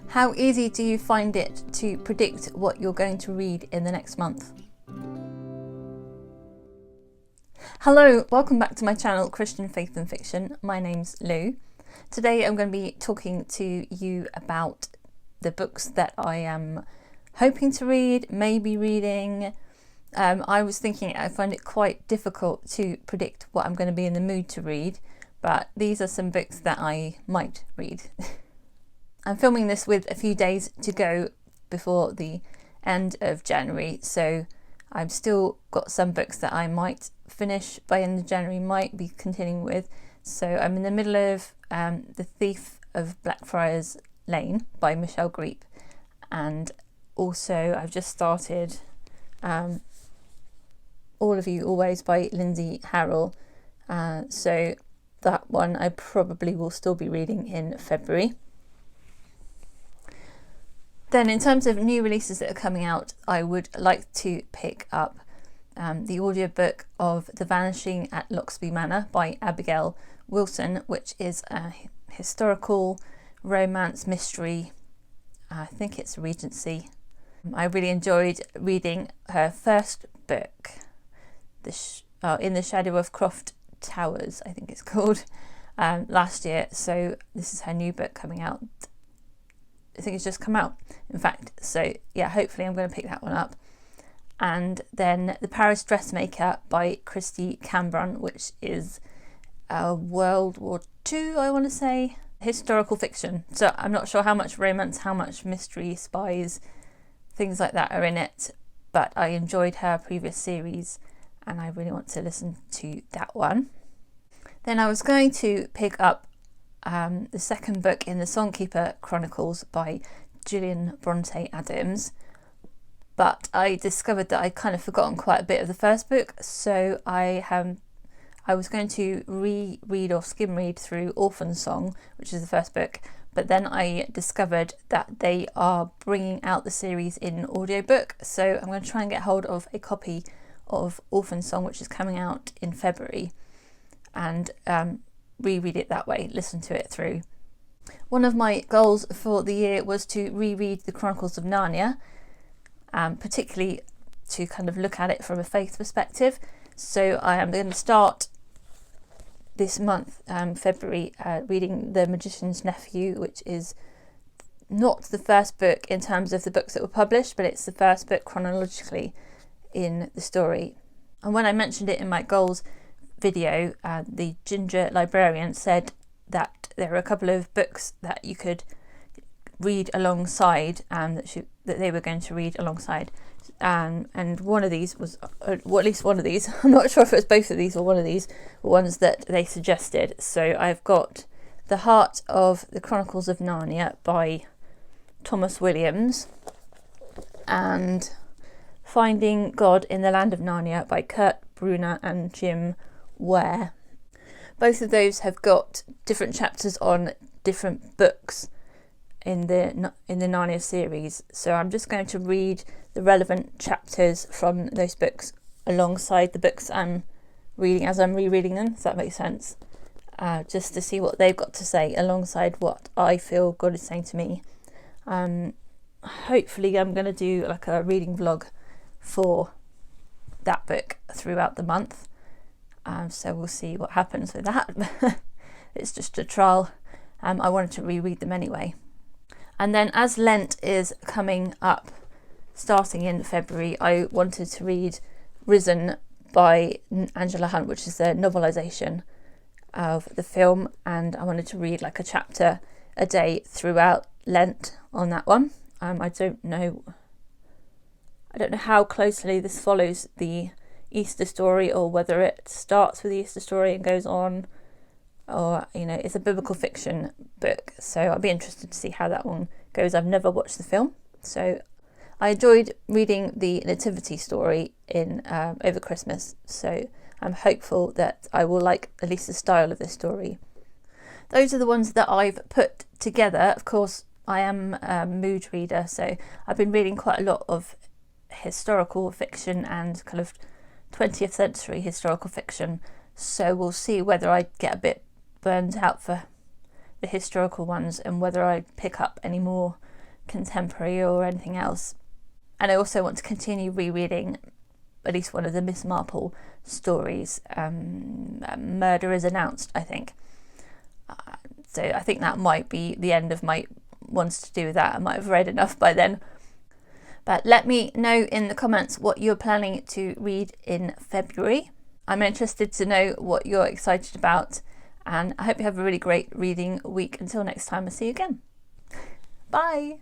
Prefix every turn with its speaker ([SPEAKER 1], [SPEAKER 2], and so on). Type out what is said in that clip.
[SPEAKER 1] How easy do you find it to predict what you're going to read in the next month? Hello, welcome back to my channel, Christian Faith and Fiction. My name's Lou. Today I'm going to be talking to you about the books that I am hoping to read, maybe reading. I was thinking I find it quite difficult to predict what I'm going to be in the mood to read, but these are some books that I might read. I'm filming this with a few days to go before the end of January, so I've still got some books that I might finish by end of January, might be continuing with. So I'm in the middle of The Thief of Blackfriars Lane by Michelle Greep, and also I've just started All of You Always by Lindsay Harrell. So that one I probably will still be reading in February. Then in terms of new releases that are coming out, I would like to pick up the audiobook of The Vanishing at Loxby Manor by Abigail Wilson, which is a historical romance mystery. I think it's Regency. I really enjoyed reading her first book, In the Shadow of Croft Towers, I think it's called, last year. So this is her new book coming out. I think it's just come out, in fact. So yeah, hopefully I'm going to pick that one up. And then The Paris Dressmaker by Kristy Cambron, which is World War II, I want to say, historical fiction. So I'm not sure how much romance, how much mystery, spies, things like that are in it. But I enjoyed her previous series and I really want to listen to that one. Then I was going to pick up the second book in the Songkeeper Chronicles by Gillian Bronte Adams, but I discovered that I'd kind of forgotten quite a bit of the first book, so I was going to reread or skim read through Orphan Song, which is the first book, but then I discovered that they are bringing out the series in audiobook, so I'm going to try and get hold of a copy of Orphan Song, which is coming out in February, and reread it that way, listen to it through. One of my goals for the year was to reread the Chronicles of Narnia, particularly to kind of look at it from a faith perspective. So I am going to start this month, February, reading The Magician's Nephew, which is not the first book in terms of the books that were published, but it's the first book chronologically in the story. And when I mentioned it in my goals video, the Ginger Librarian said that there are a couple of books that you could read alongside, that they were going to read alongside, and one of these was, well, at least one of these, I'm not sure if it was both of these or one of these, were ones that they suggested. So I've got The Heart of the Chronicles of Narnia by Thomas Williams and Finding God in the Land of Narnia by Kurt Bruner and Jim Ware. Both of those have got different chapters on different books in the Narnia series, so I'm just going to read the relevant chapters from those books alongside the books I'm reading as I'm rereading them, if that makes sense, just to see what they've got to say alongside what I feel God is saying to me. Hopefully I'm going to do like a reading vlog for that book throughout the month. So we'll see what happens with that. It's just a trial. I wanted to reread them anyway. And then as Lent is coming up, starting in February, I wanted to read Risen by Angela Hunt, which is the novelisation of the film. And I wanted to read like a chapter a day throughout Lent on that one. I don't know how closely this follows the Easter story, or whether it starts with the Easter story and goes on, or it's a biblical fiction book, so I'll be interested to see how that one goes. I've never watched the film, so I enjoyed reading the nativity story in over Christmas, so I'm hopeful that I will like at least the style of this story. Those are the ones that I've put together. Of course, I am a mood reader, so I've been reading quite a lot of historical fiction and kind of 20th century historical fiction, so we'll see whether I get a bit burned out for the historical ones and whether I pick up any more contemporary or anything else. And I also want to continue rereading at least one of the Miss Marple stories. Murder is Announced, I think. So I think that might be the end of my ones to do with that. I might have read enough by then. But let me know in the comments what you're planning to read in February. I'm interested to know what you're excited about, and I hope you have a really great reading week. Until next time, I'll see you again. Bye!